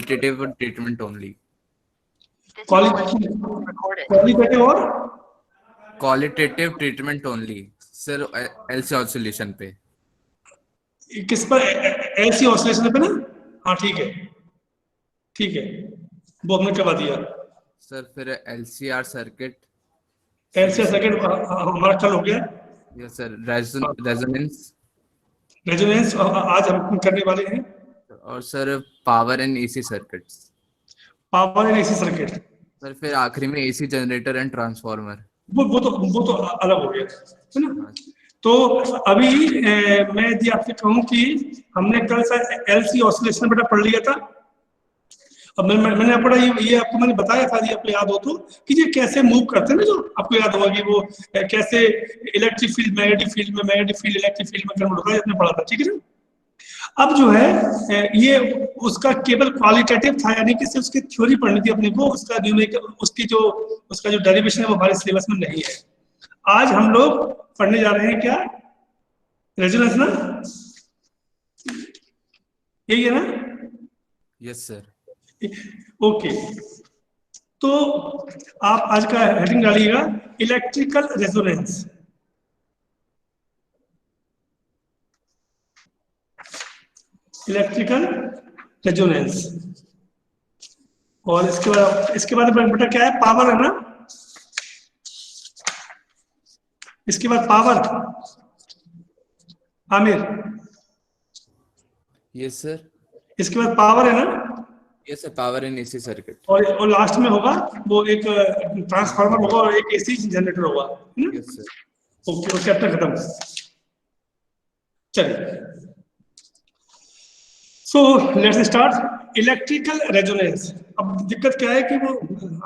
qualitative treatment only. Qualitative और Qualitative treatment only. Sir LC oscillation पे. किस पर? ऐसी ऑसिलेशन पे ना? हाँ ठीक है, ठीक है, वो हमने करवा दिया। सर फिर LCR सर्किट. LCR सर्किट हमारा कल हो गया। Yes sir. रेजोनेंस. रेजोनेंस आज हम करने वाले हैं। और sir power and AC circuits. Power and AC circuit. Sir फिर आखिरी में AC जनरेटर एंड ट्रांसफार्मर. वो तो अलग हो गया है ना। तो अभी मैं यदि आपसे कहूँ कि हमने कल शायद LC ऑसिलेशन बेटा पढ़ लिया था। अब मैंने पढ़ा, ये आपको मैंने बताया था, ये आपको याद हो तो, कि ये कैसे मूव करते हैं ना, जो आपको याद होगा कि वो कैसे इलेक्ट्रिक फील्ड मैग्नेटिक फील्ड में, मैग्नेटिक फील्ड इलेक्ट्रिक फील्ड में कन्वर्ट होता है, आपने पढ़ा था, ठीक है ना। अब जो है ये उसका केवल क्वालिटेटिव था, यानी कि सिर्फ उसकी थ्योरी पढ़नी थी अपने को, उसका जो डेरिवेशन है वो हमारे सिलेबस में नहीं है। आज हम लोग पढ़ने जा रहे हैं क्या? रेजोनेंस ना, यही है ना? Yes sir. ओके, तो आप आज का हेडिंग डालिएगा इलेक्ट्रिकल रेजोनेंस। Electrical resonance. और इसके बाद बेटा क्या है? पावर है ना। इसके बाद पावर, आमिर। Yes sir. इसके बाद पावर है ना। Yes sir. Power and AC circuit. और लास्ट में होगा वो एक ट्रांसफार्मर होगा और एक AC जनरेटर होगा, है ना। Yes sir. ओके, वो चैप्टर खत्म। चलिए, so let's start electrical resonance. अब दिक्कत क्या है कि वो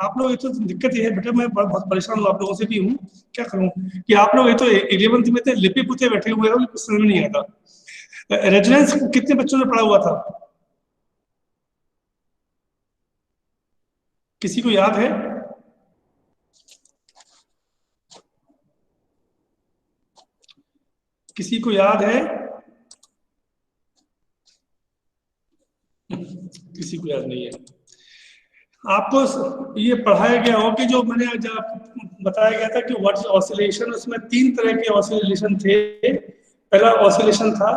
आप लोग, ये तो दिक्कत ये है बेटा, मैं बहुत परेशान हूँ, आप लोगों से भी हूँ, क्या करूँ कि आप लोग ये तो 11th में थे, लिपि पुते बैठे हुए हो, कुछ समझ में नहीं आता। रेजोनेंस कितने बच्चों ने पढ़ा हुआ था? किसी को याद है? किसी को याद है? किसी को याद नहीं है। आपको ये पढ़ाया गया हो कि जो मैंने जब बताया गया था कि व्हाट इज ऑसिलेशन, उसमें 3 तरह के ऑसिलेशन थे। पहला ऑसिलेशन था,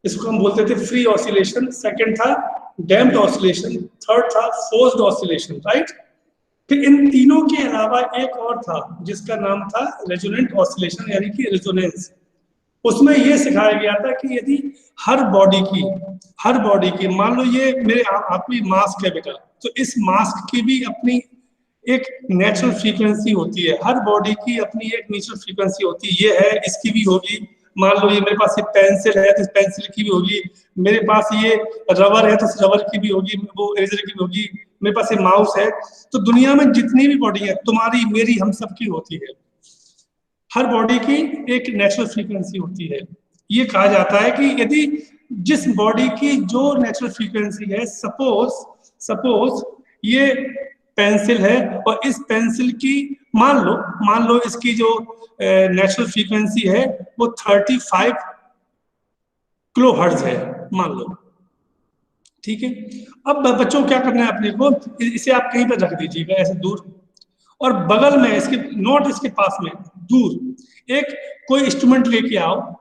इसको हम बोलते थे फ्री ऑसिलेशन, सेकंड था डैम्प्ड ऑसिलेशन, थर्ड था फोर्स्ड ऑसिलेशन, राइट। फिर इन तीनों के अलावा एक और था जिसका नाम था रेजोनेंट ऑसिलेशन, यानी कि रेजोनेंस। उसमें यह सिखाया गया था कि यदि हर बॉडी की मान लो ये मेरे आपकी मास्क है बेटा, तो इस मास्क की भी अपनी एक नेचुरल फ्रीक्वेंसी होती है, हर बॉडी की अपनी एक नेचुरल फ्रीक्वेंसी होती है। ये है, इसकी भी होगी। मान लो ये मेरे पास ये पेंसिल है तो इस पेंसिल की भी होगी, मेरे पास ये रबर है तो इस रबर की भी होगी, वो इरेजर की भी होगी, मेरे पास ये माउस है। तो दुनिया में जितनी भी बॉडी है, तुम्हारी मेरी हम सब की होती है, हर बॉडी की एक नेचुरल फ्रीक्वेंसी होती है। ये कहा जाता है कि यदि जिस बॉडी की जो नेचुरल फ्रीक्वेंसी है, सपोज ये पेंसिल है और इस पेंसिल की मान लो इसकी जो नेचुरल फ्रीक्वेंसी है वो 35 किलो हर्ट्ज है, मान लो, ठीक है। अब बच्चों क्या करना है अपने को, इसे आप कहीं पर रख दीजिएगा ऐसे दूर, और बगल में इसके, नोट इसके पास में दूर एक कोई इंस्ट्रूमेंट लेके आओ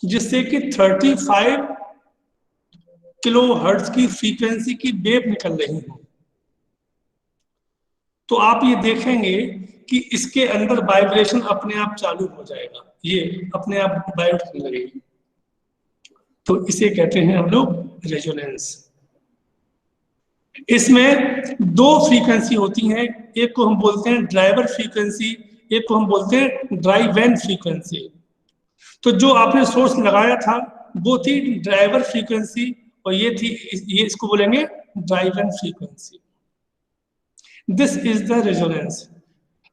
जिससे कि 35 किलो हर्ट्ज की फ्रीक्वेंसी की वेव निकल रही हो। तो आप ये देखेंगे कि इसके अंदर वाइब्रेशन अपने आप चालू हो जाएगा, ये अपने आप वाइब्रेट करने लगेगी। तो इसे कहते हैं हम लोग रेजोनेंस। इसमें 2 फ्रीक्वेंसी होती हैं, एक को हम बोलते हैं ड्राइवर फ्रीक्वेंसी, एक को हम बोलते हैं ड्राइवेन फ्रीक्वेंसी। तो जो आपने सोर्स लगाया था वो थी ड्राइवर फ्रीक्वेंसी, और ये इसको बोलेंगे driven frequency. This is the resonance.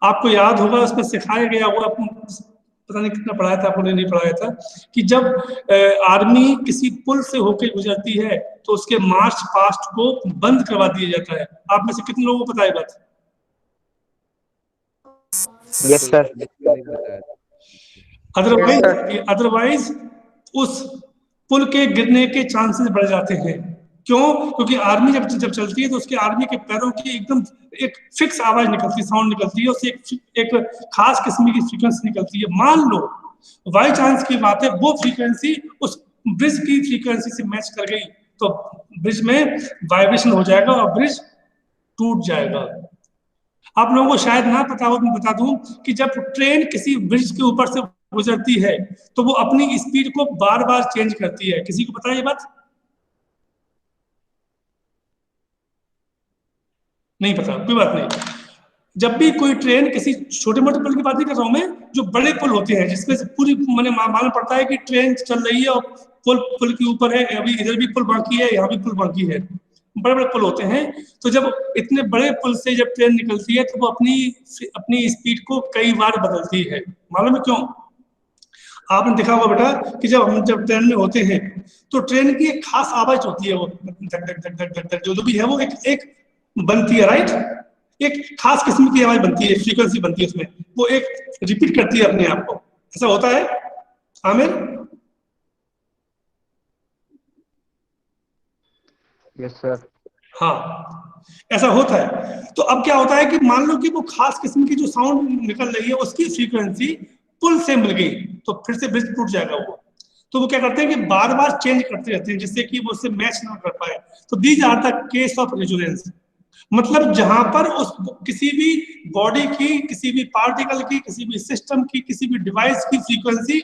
आपको याद होगा उसमें सिखाया गया हुआ, पता नहीं कितना पढ़ाया था आपने, नहीं पढ़ाया था, कि जब आर्मी किसी पुल से होकर गुजरती है तो उसके मार्च पास्ट को बंद करवा दिया जाता है। आप में से कितने लोगों को पता है बात? Yes sir. अदरवाइज उस पुल के गिरने के चांसेस बढ़ जाते हैं। क्यों? क्योंकि आर्मी जब जब चलती है तो उसके आर्मी के पैरों की एकदम एक फिक्स आवाज निकलती है, साउंड निकलती है, उससे एक खास किस्म की फ्रीक्वेंसी निकलती है। मान लो बाई चांस की बात है वो फ्रीक्वेंसी उस ब्रिज की फ्रीक्वेंसी से मैच कर गई, तो ब्रिज में वाइब्रेशन हो जाएगा और ब्रिज टूट जाएगा। आप लोगों को शायद ना पता हो, मैं बता दूं कि जब ट्रेन किसी ब्रिज के ऊपर से गुजरती है तो वो अपनी स्पीड को बार बार चेंज करती है। किसी को पता है ये बात? नहीं पता, कोई बात नहीं। जब भी कोई ट्रेन किसी छोटे मोटे पुल की बात नहीं कर रहा हूं मैं, जो बड़े पुल होते हैं जिसमें से पूरी मैंने मालूम पड़ता है कि ट्रेन चल रही है और पुल पुल के ऊपर है, अभी इधर भी पुल बाकी है, यहाँ भी पुल बाकी है, बड़े बड़े पुल होते हैं। तो जब इतने बड़े पुल से जब ट्रेन निकलती है तो वो अपनी अपनी स्पीड को कई बार बदलती है। मालूम है क्यों? आपने देखा होगा बेटा कि जब ट्रेन में होते हैं तो ट्रेन की एक खास आवाज होती है, वो धक धक धक धक धक धक जो भी है वो एक बनती है, राइट? एक खास किस्म की आवाज बनती है, फ्रीक्वेंसी बनती है उसमें, वो एक रिपीट करती है अपने आप को। ऐसा होता है आमिर? Yes sir. हाँ, ऐसा होता है। तो अब क्या होता है कि मान लो कि वो खास किस्म की जो साउंड निकल रही है उसकी फ्रीक्वेंसी पुल से मिल गई, तो फिर से ब्रिज टूट जाएगा वो। तो वो क्या करते हैं कि बार बार चेंज करते रहते हैं जिससे कि वो उससे मैच ना कर पाए। तो these are the case of resonance. मतलब जहां पर उस किसी भी बॉडी की, किसी भी पार्टिकल की, किसी भी सिस्टम की, किसी भी डिवाइस की फ्रीक्वेंसी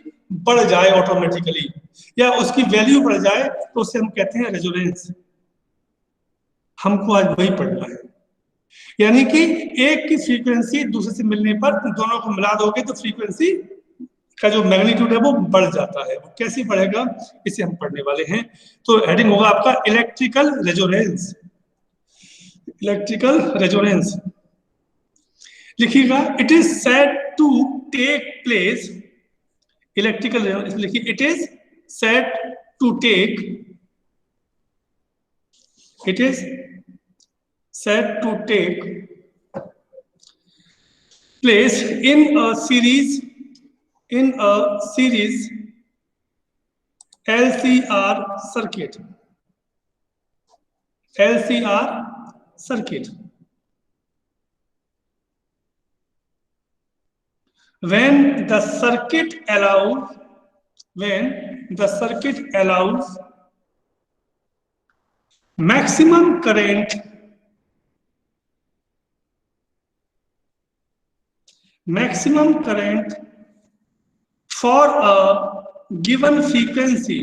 बढ़ जाए ऑटोमेटिकली, या उसकी वैल्यू बढ़ जाए, तो उसे हम कहते हैं रेजोनेंस। हमको आज वही पढ़ना है। यानी कि एक की फ्रीक्वेंसी दूसरे से मिलने पर दोनों को मिला दोगे तो फ्रीक्वेंसी का जो मैग्नीट्यूड है वो बढ़ जाता है। वो कैसे बढ़ेगा इसे हम पढ़ने वाले हैं। तो हेडिंग होगा आपका इलेक्ट्रिकल रेजोनेंस। इलेक्ट्रिकल रेजोनेंस लिखिएगा। It is said to take place, electrical लिखिए, it is said to take, it is said to take place in a series LCR circuit. LCR circuit. When the circuit allows maximum current for a given frequency,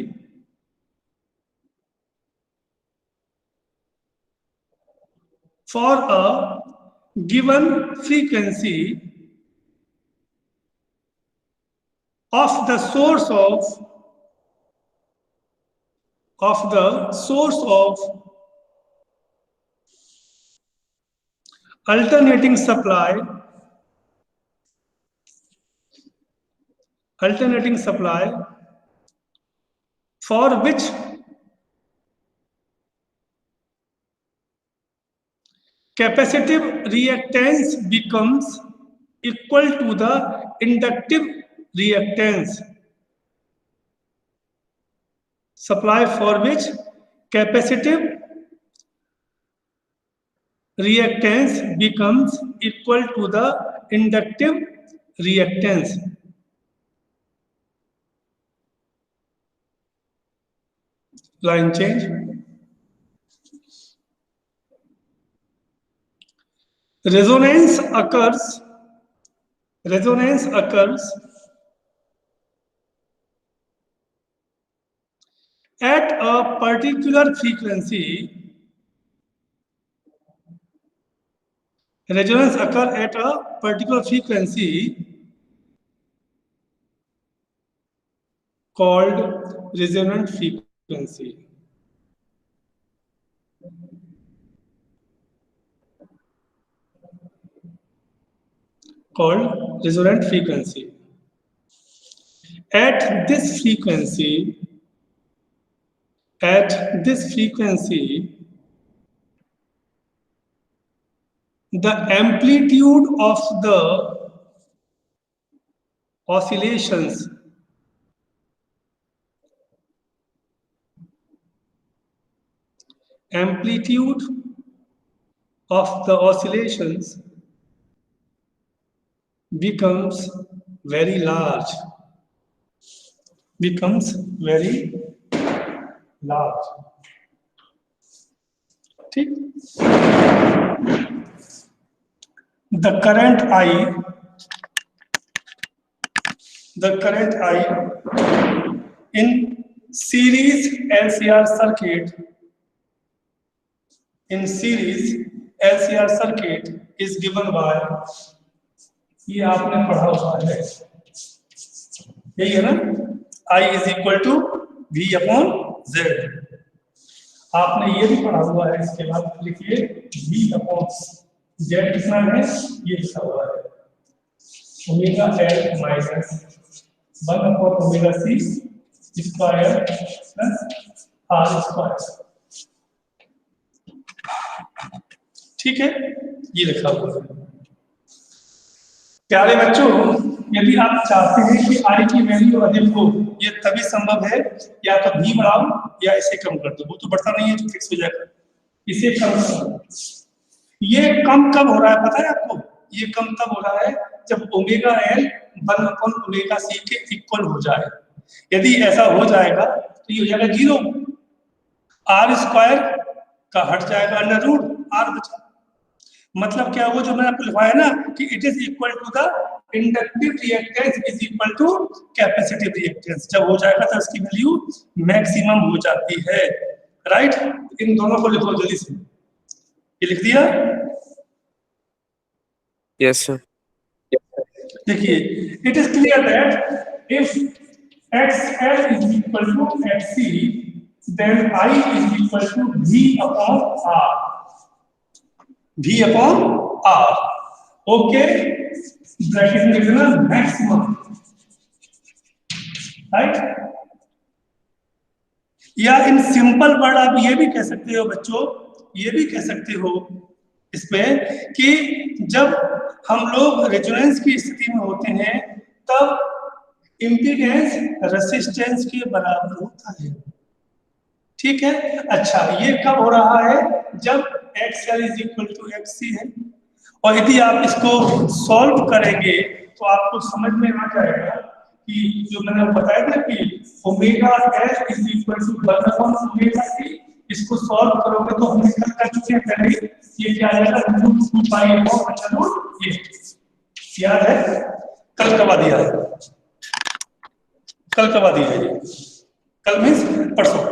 of the source of alternating supply for which capacitive reactance becomes equal to the inductive reactance. Supply for which capacitive reactance becomes equal to the inductive reactance. Line change. Resonance occurs at a particular frequency. Resonance occur at a particular frequency called resonant frequency. Called resonant frequency. At this frequency, the amplitude of the oscillations amplitude of the oscillations becomes very large, ठीक। the current I in series LCR circuit is given by, ये आपने पढ़ा हुआ है, यही है ना, I is equal to V upon Z। आपने ये भी पढ़ा हुआ है, इसके बाद लिखिए V upon Z कितना है, ये लिखा हुआ है omega L minus 1 upon omega C square plus R square, ठीक है, ये लिखा हुआ है। प्यारे बच्चों, यदि आप चाहते हैं कि I की वैल्यू अधिक हो, ये तभी संभव है या तो V बढ़ाओ या इसे कम कर दो, वो तो बढ़ता नहीं है जो फिक्स हो जाएगा, इसे कम करो। ये कम कब हो रहा है पता है आपको? ये कम तब हो रहा है जब omega L 1 upon omega C के इक्वल हो जाए। यदि ऐसा हो जाएगा तो ये हो जाएगा 0, R स्क्वायर का हट जाएगा अंडर रूट R बचा। मतलब क्या हुआ जो मैंने आपको लिखवाया ना कि it is equal to the inductive reactance is equal to capacitive reactance. जब हो जाएगा तो इसकी वैल्यू मैक्सिमम हो जाती है, राइट। इन दोनों को लिखो जल्दी से, ये लिख दिया? Yes sir. देखिए, it is clear that if XL is equal to XC then I is equal to V upon R, V upon R, okay, bracket में लिखना मैक्सिमम, राइट। या इन सिंपल वर्ड आप ये भी कह सकते हो बच्चों, ये भी कह सकते हो इसमें कि जब हम लोग रेजोनेंस की स्थिति में होते हैं तब इम्पीडेंस रेसिस्टेंस के बराबर होता है, ठीक है। अच्छा, ये कब हो रहा है? जब XL is equal to XC है। और यदि आप इसको सॉल्व करेंगे तो आपको समझ में आ जाएगा कि जो मैंने बताया था कि omega L is equal to 1 upon omega C, इसको सॉल्व करोगे तो हम कर चुके हैं पहले, ये क्या आएगा √2 पाई √8, याद है? कल करवा दिया है, कल करवा दिया है, कल मीन्स परसों।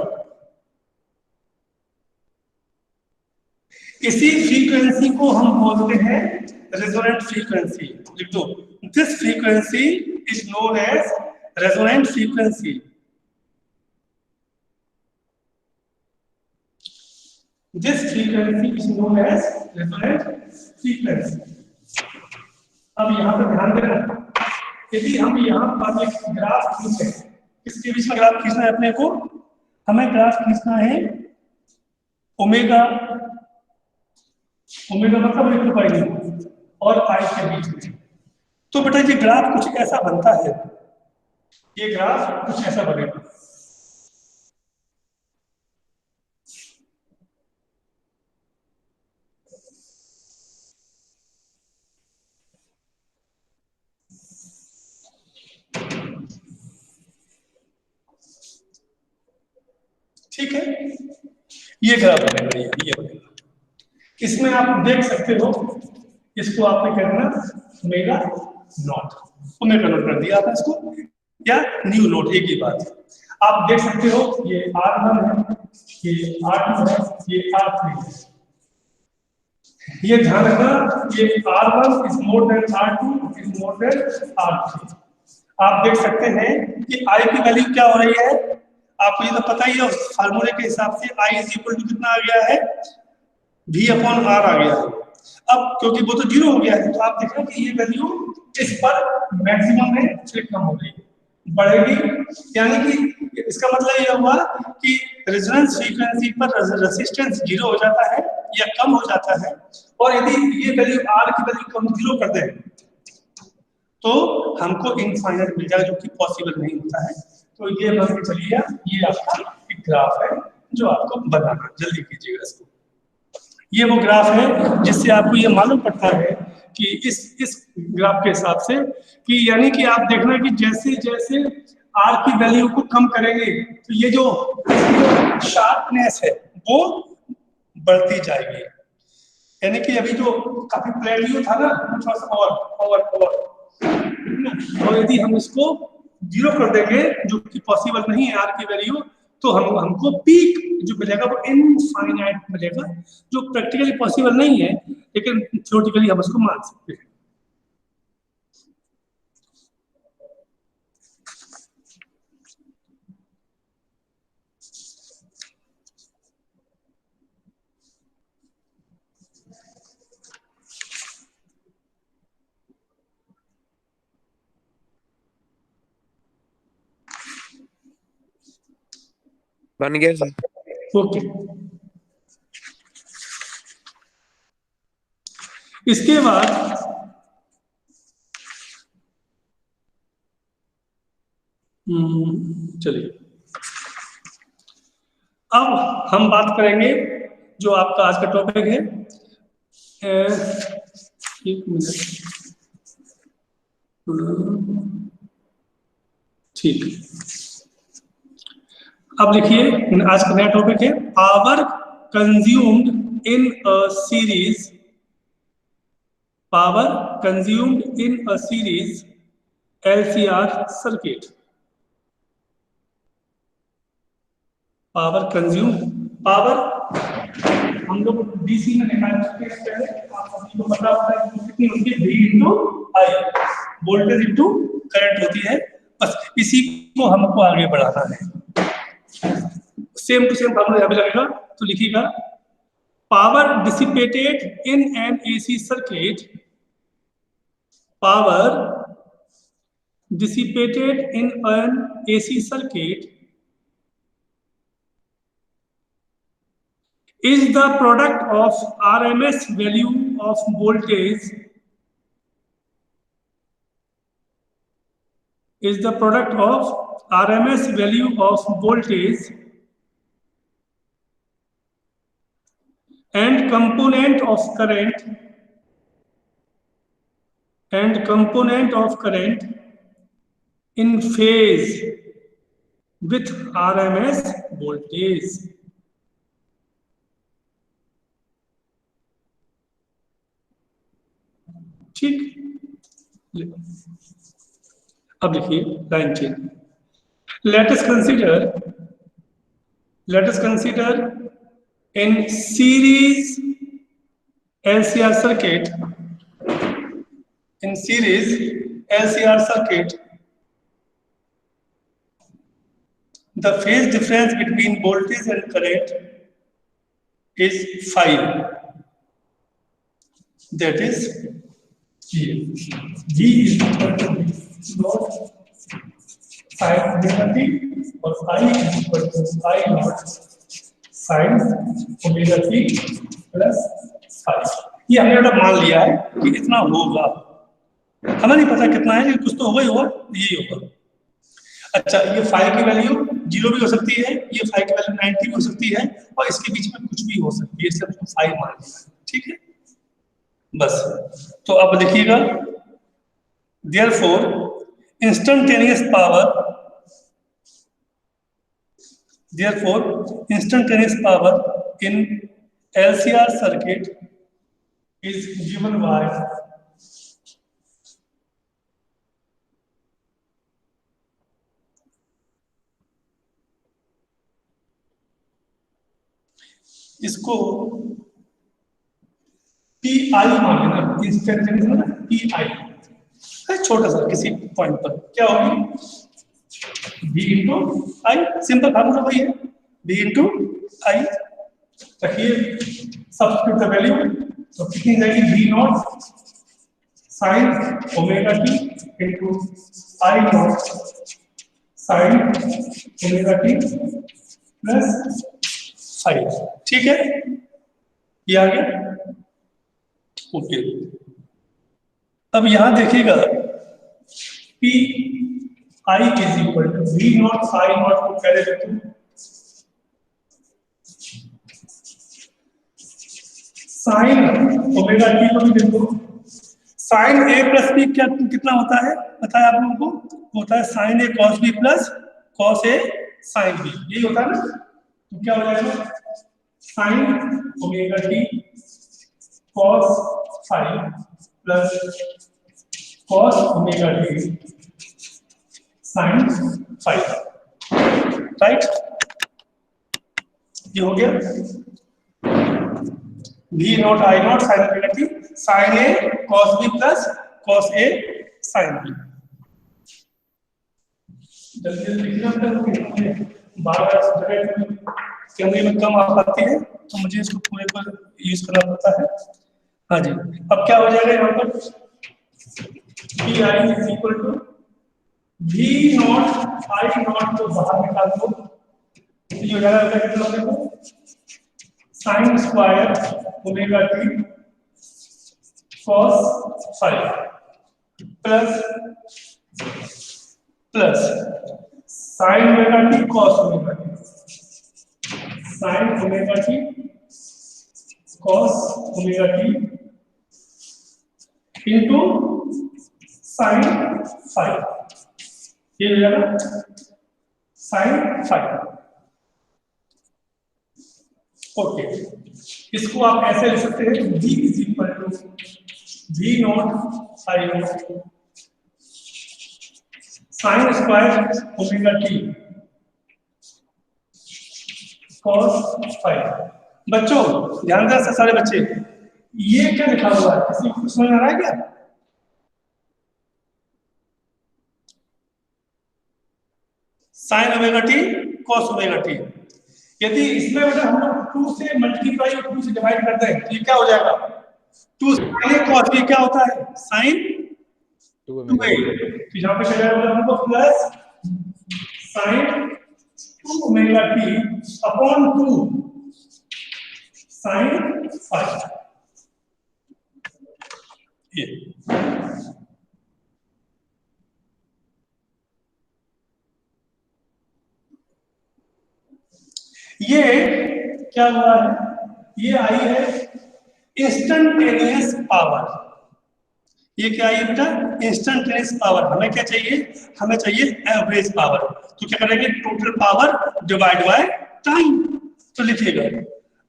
इसी फ्रीक्वेंसी को हम बोलते हैं रेजोनेंट फ्रीक्वेंसी। लिख दो, this frequency is known as resonant frequency. This frequency is known as resonant frequency. अब यहाँ पे ध्यान देना, यदि हम यहाँ पर एक ग्राफ खींचे, इसके बीच में ग्राफ खींचना है अपने को, हमें ग्राफ खींचना है ओमेगा मतलब और I के बीच में। तो बेटा ये ग्राफ कुछ ऐसा बनता है, ये ग्राफ कुछ ऐसा बनेगा। ठीक है, ये ग्राफ बनेगा, ये बनेगा। इसमें आप देख सकते हो, इसको आपने करना ओमेगा नॉट कर दिया आपने इसको, या न्यू नोट, एक ही बात। आप देख सकते हो ये R1 है, ये R2 है, ये R3 है। ये ध्यान रखना, ये R1 is more than R2 is more than R3। आप देख सकते हैं कि I की वैल्यू क्या हो रही है, आपको ये तो पता ही है, फार्मूले के हिसाब से I is equal to कितना आ गया है, V upon R आ गया है। अब क्योंकि वो तो 0 हो गया है, तो आप देख रहे हैं कि ये वैल्यू इस पर मैक्सिमम में फिर कम हो गई, बढ़ेगी। यानी कि इसका मतलब ये हुआ कि रेजोनेंस फ्रीक्वेंसी पर रेजिस्टेंस 0 हो जाता है या कम हो जाता है, और यदि ये वैल्यू R की वैल्यू कम 0 कर दे तो हमको इनफाइनाइट मिल जाएगा, जो कि पॉसिबल नहीं होता है। तो ये मान के चलिए, ये आपका एक ग्राफ है जो आपको बनाना, जल्दी कीजिएगा इसको। ये वो ग्राफ है जिससे आपको ये मालूम पड़ता है कि इस ग्राफ के हिसाब से कि यानी कि आप देखना कि जैसे जैसे आर की वैल्यू को कम करेंगे तो ये जो शार्पनेस है वो बढ़ती जाएगी। यानी कि अभी जो काफी प्लेटियो था ना, थोड़ा सा और तो यदि हम इसको 0 कर देंगे, जो कि पॉसिबल नहीं है आर की वैल्यू, तो हमको पीक जो मिलेगा वो इनफाइनाइट मिलेगा, जो प्रैक्टिकली पॉसिबल नहीं है, लेकिन थ्योरेटिकली हम उसको मान सकते हैं। बन गया सर। ओके, इसके बाद चलिए अब हम बात करेंगे जो आपका आज का टॉपिक है। एक मिनट, ठीक, अब लिखिए आज का नया टॉपिक है power consumed in a series, power consumed in a series LCR circuit. Power consume, power हम लोग डीसी में निकाल चुके हैं पहले, आप सभी को पता होता है कि कितनी होती है, V इंटू आई, वोल्टेज इंटू करंट होती है। बस इसी को हमको आगे बढ़ाना है। सेम टू सेम फॉर्मूला यहाँ पे लगेगा, तो लिखिएगा power dissipated in an AC circuit, power dissipated in an AC circuit is the product of RMS value of voltage, is the product of RMS value of voltage and component of current, and component of current in phase with RMS voltage। ठीक, अब देखिए line change. let us consider in series LCR circuit, in series LCR circuit the phase difference between voltage and current is 5, that is V is equal to not sin omega t और I is equal to I not sin omega t plus 5। ये हमने मतलब मान लिया है कि इतना होगा, हमें नहीं पता कितना है, कुछ तो होगा ही होगा, यही होगा। अच्छा, ये 5 की वैल्यू 0 भी हो सकती है, ये 5 की वैल्यू 90 भी हो सकती है, और इसके बीच में कुछ भी हो सकती है, इसलिए हमको 5 मान लिया है। ठीक है, बस। तो अब देखिएगा therefore instantaneous power in LCR circuit is given by इसको PI मान लेना, इंस्टेंटेनियस है ना, PI है, छोटा सा किसी पॉइंट पर क्या होगी, V इंटू आई, सिंपल फार्मूला वही है, V इंटू आई। रखिए सब्स्टिट्यूट द वैल्यू, तो कितनी जाएगी, V not sine omega T into I naught sine omega T plus 5। ठीक है, ये आ गया। ओके, अब यहां देखिएगा P I is equal to V naught I naught को पहले देखो, साइन ओमेगा टी को भी देखो, साइन ए प्लस बी क्या कितना होता है बताया आप लोगों को, होता है sine A cos B plus cos A sine B, यही होता है ना। तो क्या हो जाएगा sine omega T cos five plus cos omega T sine five, right, ये हो गया V naught I naught sine omega T sine A cos B plus cos A sine B. जल्दी लिखना पड़ेगा, बार-बार कैमरे में कम आ पाती है तो मुझे इसको पूरे पर यूज करना पड़ता है। हाँ जी, अब क्या हो जाएगा यहाँ पर P I is equal to V naught I naught को बाहर निकाल दो, ये हो जाएगा कितना देखो sine square omega T cos five plus sine omega T cos omega T sine omega T cos omega T into sine five, ये हो जाएगा साइन फाइव। ओके, इसको आप ऐसे लिख सकते हैं v is equal to V naught I naught sine square omega T cos five. बच्चों ध्यान दें सारे बच्चे, ये क्या लिखा हुआ है किसी को समझ आ रहा है क्या? Sign omega T cos omega T, यदि इसमें बेटा हम लोग 2 से मल्टीप्लाई और 2 से डिवाइड करते हैं तो ये क्या हो जाएगा 2 साइन कॉस ये क्या होता है साइन 2a, तो यहाँ पे क्या जाएगा हमको plus sine 2 omega T upon 2 sine 5, ये क्या हुआ है, ये आई है इंस्टेंटेनियस पावर, ये क्या है बेटा इंस्टेंटेनियस पावर। हमें क्या चाहिए, हमें चाहिए एवरेज पावर, तो क्या करेंगे total power divide by time, तो लिखिएगा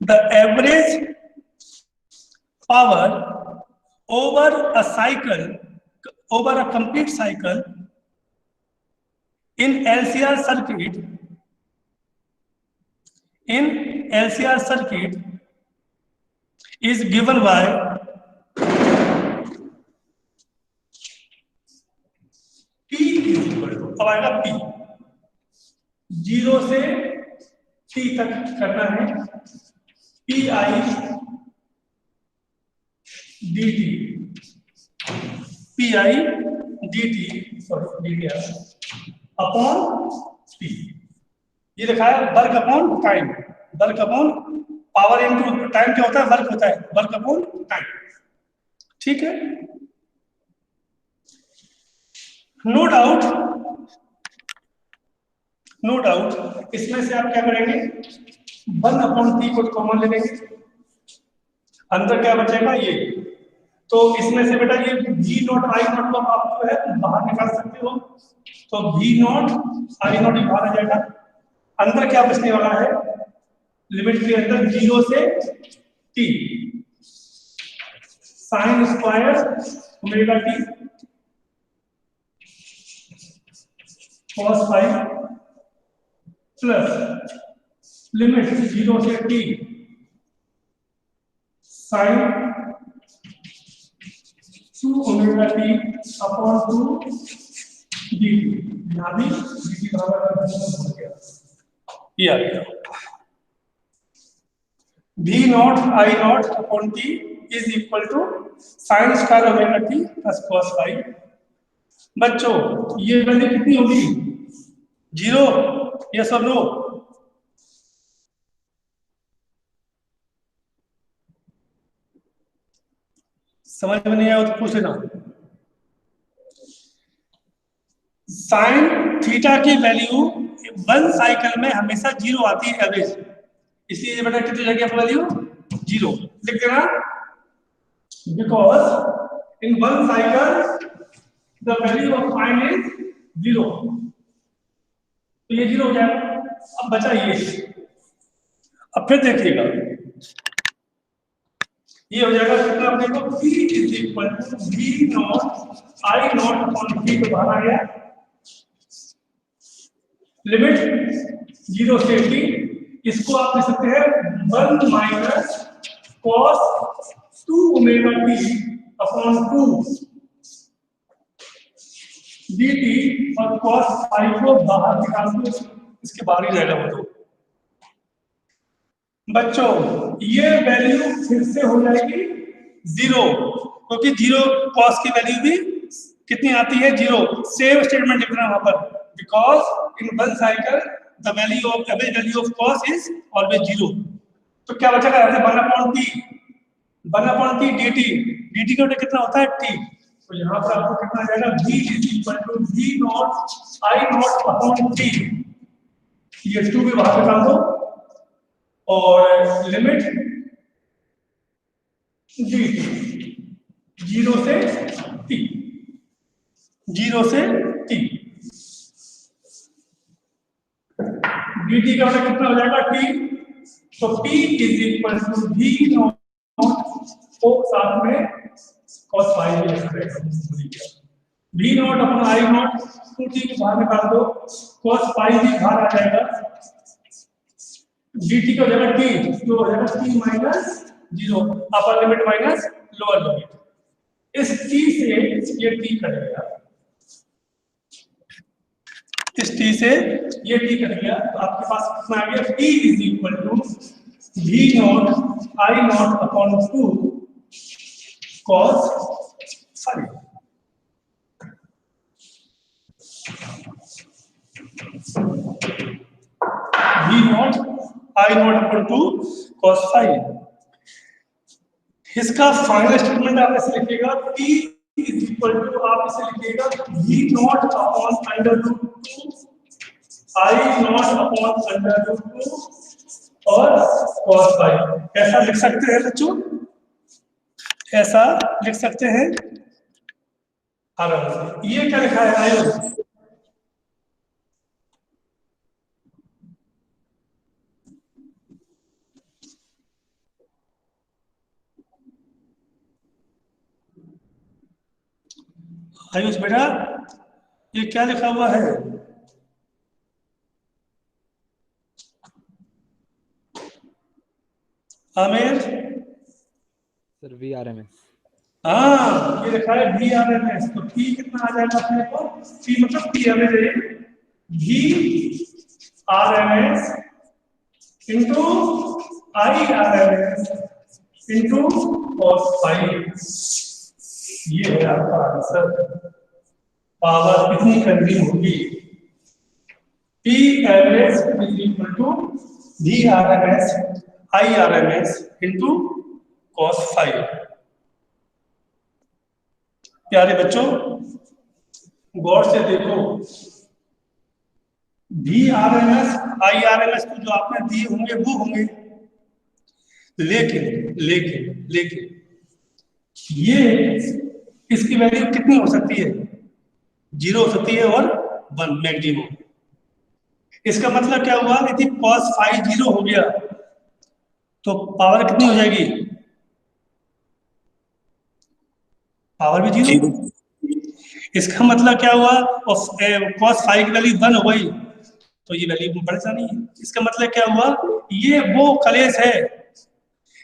the average power over a cycle over a complete cycle in LCR circuit in LCR circuit is given by P is equal to, अब आएगा P 0 से T तक करना है PI dt PI dt sorry dt upon P, ये लिखा है work upon time, work upon power into time क्या होता है वर्क होता है, वर्क अपॉन टाइम, ठीक है। नो डाउट इसमें से आप क्या करेंगे 1 अपॉन टी को कॉमन ले लेंगे, अंदर क्या बचेगा ये, तो इसमें से बेटा ये वी नॉट आई नॉट को आप जो है बाहर निकाल सकते हो, तो वी नॉट आई नॉट बाहर आ जाएगा, अंदर क्या बचने वाला है लिमिट के अंदर 0 से t sine square omega T cos five plus limit 0 से t sine 2 omega T upon 2 dt, यहाँ भी dt बराबर हो गया, ये आ गया V naught I naught upon T is equal to sine square omega T plus cos five. बच्चों ये वैल्यू कितनी होगी 0, यस और नो? समझ में नहीं आया तो पूछ लेना। साइन थीटा की वैल्यू 1 साइकिल में हमेशा 0 आती है एवरेज, इसलिए बेटा कितनी जाएगी आपकी वैल्यू 0 लिख देना, because in one cycle the value of fine is 0, तो ये 0 हो जाएगा। अब बचा ये, अब फिर देखिएगा ये हो जाएगा कितना अपने को, p is equal to v naught i naught upon v, तो बाहर आ गया, लिमिट 0 से t, इसको आप लिख सकते हैं 1 minus cos 2 omega t upon 2 dt, और cos phi को बाहर निकाल दो, इसके बाहर ही रहेगा वो। तो बच्चों ये वैल्यू फिर से हो जाएगी 0, क्योंकि 0 cos की वैल्यू भी कितनी आती है, 0। सेम स्टेटमेंट लिखना वहां पर, because in one cycle the value of average value of cos is always 0। तो क्या बचेगा, 1/t dt का कितना होता है t, तो यहाँ पर आपको कितना आ जाएगा, v is equal to v naught i naught upon t, ये 2 भी बाहर निकाल दो, और लिमिट dt 0 से t, 0 से t, dt का मतलब कितना हो जाएगा t, तो p is equal to v naught, तो साथ में cos phi भी लिख देगा, v naught upon i naught, 2t को बाहर निकाल दो, cos phi भी बाहर आ जाएगा, dt का हो जाएगा t, तो हो जाएगा t minus 0, upper limit minus lower limit, इस t से ये t कट गया, इस t से ये t कट गया, तो आपके पास कितना आ गया, t is equal to v naught i naught upon 2 cos phi। v naught i naught upon 2 cos phi, इसका फाइनल स्टेटमेंट आप ऐसे लिखिएगा, p इज इक्वल टू, आप इसे लिखिएगा v naught upon under root 2 i naught upon under root 2 और cos phi। ऐसा लिख सकते हैं बच्चों, ऐसा लिख सकते हैं आराम से। ये क्या लिखा है आयुष, आयुष बेटा ये क्या लिखा हुआ है, आमिर सर VRMS। हाँ, ये लिखा है VRMS, तो P कितना आ जाएगा अपने को, P मतलब P average, VRMS into IRMS into cos phi, ये है आपका आंसर। पावर कितनी कंज्यूम होगी, P average is equal to VRMS IRMS into cos phi। प्यारे बच्चों गौर से देखो, VRMS IRMS को जो आपने दिए होंगे वो होंगे, लेकिन लेकिन लेकिन ये इसकी वैल्यू कितनी हो सकती है, 0 हो सकती है और 1 मैक्सिमम। इसका मतलब क्या हुआ, यदि cos phi 0 हो गया तो पावर कितनी हो जाएगी, पावर भी 0। इसका मतलब क्या हुआ, cos phi की वैल्यू 1 हो गई तो ये वैल्यू बढ़ जानी है। इसका मतलब क्या हुआ, ये वो कलेश है,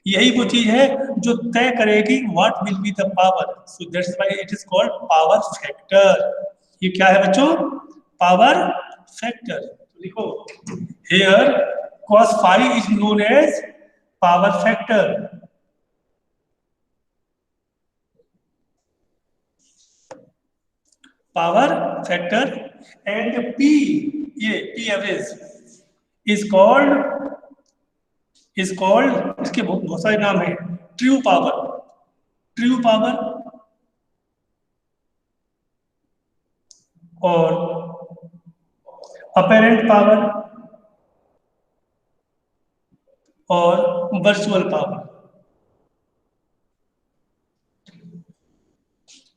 यही वो चीज है जो तय करेगी what will be the power, so that's why it is called power factor. ये क्या है बच्चों, पावर फैक्टर। लिखो here cos phi is known as power factor. Power factor and P, ये P एवरेज इज कॉल्ड इसके बहुत सारे नाम है, ट्रू पावर और अपेरेंट पावर और वर्चुअल पावर।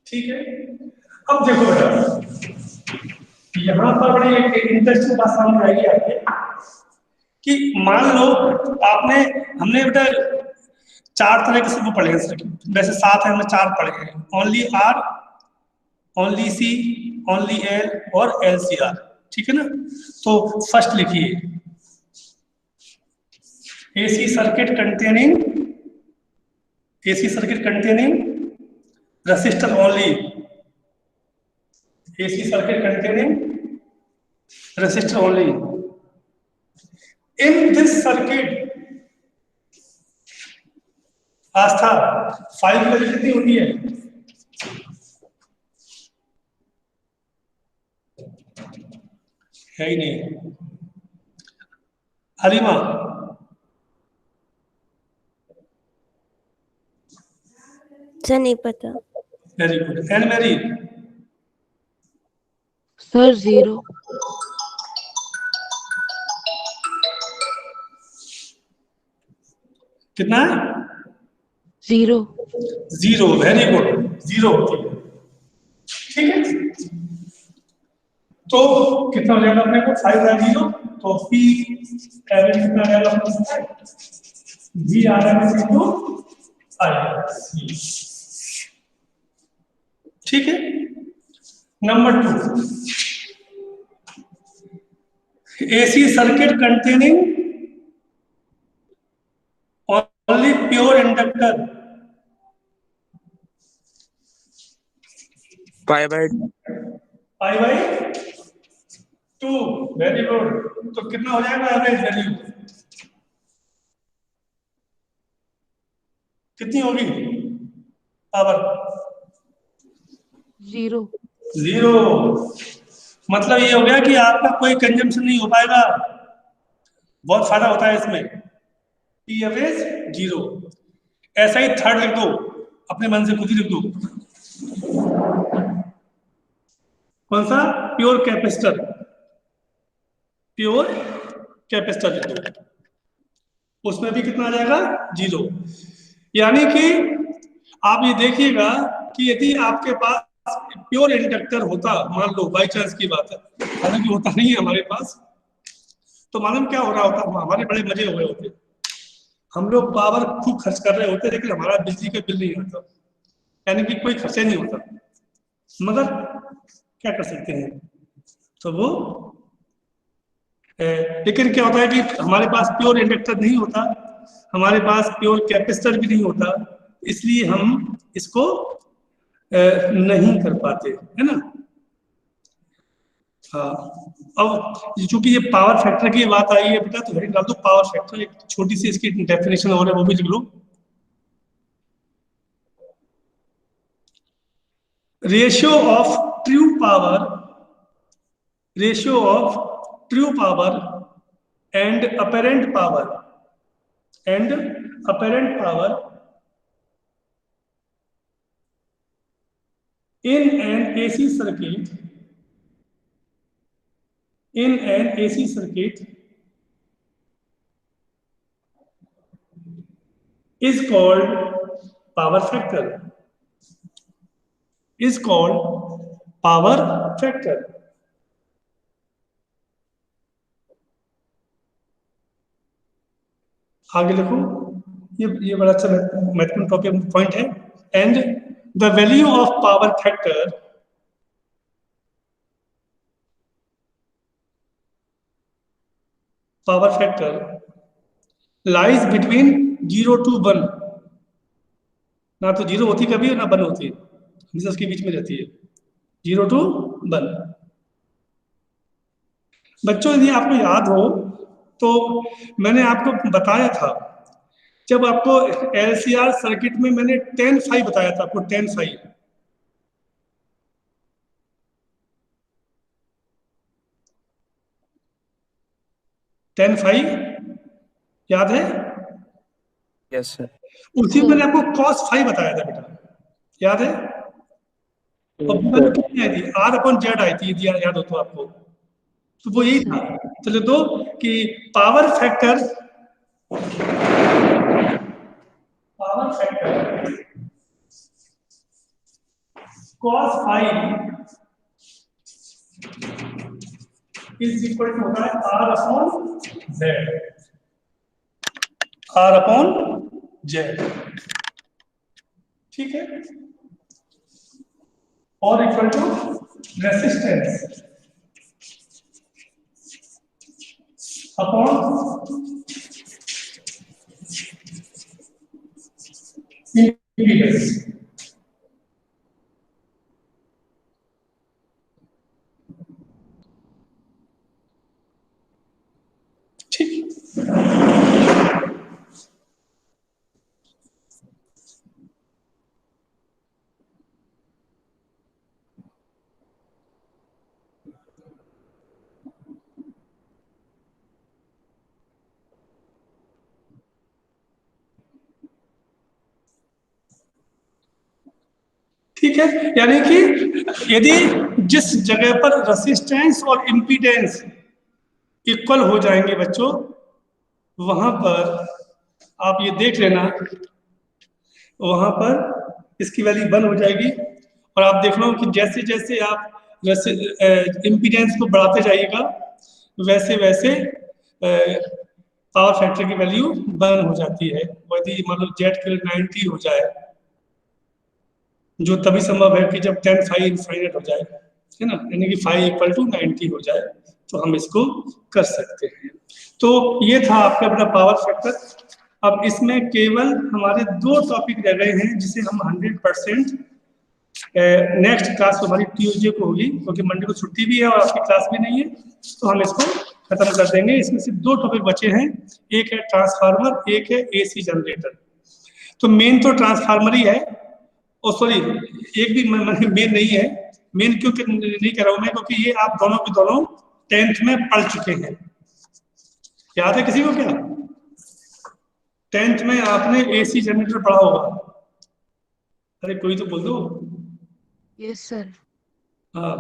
ठीक है, अब देखो बेटा, यहाँ पर बड़ी एक इंटरेस्टिंग बात सामने आएगी आपके कि मान लो आपने हमने बेटा 4 तरह के सब पढ़े हैं सर्किट, वैसे 7 है, हमने 4 पढ़े हैं, only R, only C, only L और एल सी आर, ठीक है ना। तो फर्स्ट लिखिए AC circuit containing resistor only, AC circuit containing resistor only. In this circuit, Aastha 5 value कितनी होती है? है ही नहीं। हलीमा, सर नहीं पता। Very good. And Mary, sir 0। कितना है? 0। 0, वेरी गुड, 0 होती है, ठीक है। तो कितना हो जाएगा अपने को? 5 है 0, तो P एवरेज कितना आ जाएगा अपने को? V RMS इनटू I, ठीक है। Number 2, AC circuit containing only pure inductor, pi by 2, very good. तो कितना हो जाएगा एवरेज वैल्यू? कितनी होगी पावर? 0। 0। मतलब ये हो गया कि आपका कोई कंजम्पशन नहीं हो पाएगा, बहुत फायदा होता है इसमें। P average 0। ऐसा ही थर्ड लिख दो, अपने मन से खुद ही लिख दो। कौन सा? प्योर कैपेसिटर, प्योर कैपेसिटर लिख दो, उसमें भी कितना आ जाएगा? 0। यानी कि आप ये देखिएगा कि यदि आपके पास प्योर इंडक्टर होता, मान लो बाई चांस की बात है, हालांकि होता नहीं है हमारे पास, तो मालूम क्या हो रहा होता? हमारे बड़े मजे हो रहे होते, हम लोग पावर खूब खर्च कर रहे होते, लेकिन हमारा बिजली का बिल नहीं आता, यानी कि कोई खर्चा नहीं होता। मगर क्या कर सकते हैं, तो वो लेकिन क्या होता है कि हमारे पास प्योर इंडक्टर नहीं होता, हमारे पास प्योर कैपेसिटर भी नहीं होता, इसलिए हम इसको नहीं कर पाते, है ना। हाँ, अब चूंकि ये पावर फैक्टर की बात आई है बेटा, तो हेडिंग डाल दो पावर फैक्टर, एक छोटी सी इसकी डेफिनेशन और है, वो भी लिख लो। Ratio of true power and apparent power in an AC circuit is called power factor, आगे लिखो, ये बड़ा अच्छा महत्वपूर्ण टॉपिक पॉइंट है। And the value of power factor lies between 0 to 1, ना तो 0 होती कभी और ना 1 होती, हमेशा उसके बीच में रहती है, 0 to 1। बच्चों यदि आपको याद हो तो मैंने आपको बताया था, जब आपको LCR सर्किट में मैंने 10 फाई बताया था आपको, 10 फाई, याद है? Yes sir. उसी में मैंने आपको cos फाई बताया था बेटा, याद है? और कितनी आई थी? R/Z आई थी, यदि याद हो तो आपको, तो वो यही था। चलो दो कि power factor cos phi is equal to होता है r upon z, r upon z, ठीक है, और equal to resistance upon impedance। ठीक, ठीक है, यानी कि यदि जिस जगह पर रेसिस्टेंस और इम्पीडेंस इक्वल हो जाएंगे बच्चों, वहां पर आप ये देख लेना, वहां पर इसकी वैल्यू 1 हो जाएगी, और आप देख लो कि जैसे जैसे आप इम्पीडेंस को बढ़ाते जाइएगा वैसे वैसे पावर फैक्टर की वैल्यू 1 हो जाती है। यदि मान लो जेड के लिए 90 हो जाए, जो तभी संभव है कि जब 10 फाई इनफाइनाइट हो जाए, है ना, यानी कि फाई इक्वल टू 90 हो जाए, तो हम इसको कर सकते हैं। तो ये था आपका अपना पावर फैक्टर। अब इसमें केवल हमारे 2 टॉपिक रह गए हैं जिसे हम 100% नेक्स्ट क्लास हमारी ट्यूसडे को होगी, क्योंकि मंडे को छुट्टी भी है और आपकी क्लास भी नहीं है, तो हम इसको खत्म कर देंगे। इसमें सिर्फ 2 टॉपिक बचे हैं, एक है ट्रांसफार्मर, एक है एसी जनरेटर। तो मेन तो ट्रांसफार्मर ही है, सॉरी एक भी मेन नहीं है। मेन क्यों नहीं कर रहा हूं मैं, क्योंकि ये आप दोनों के दोनों 10th में पढ़ चुके हैं। याद है किसी को क्या? 10th में आपने एसी जनरेटर पढ़ा होगा। अरे कोई तो बोल दो। Yes sir. हाँ,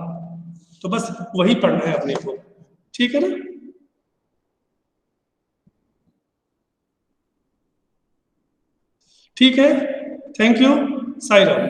तो बस वही पढ़ना है अपने को, ठीक है ना? ठीक है, थैंक यू, साई राम।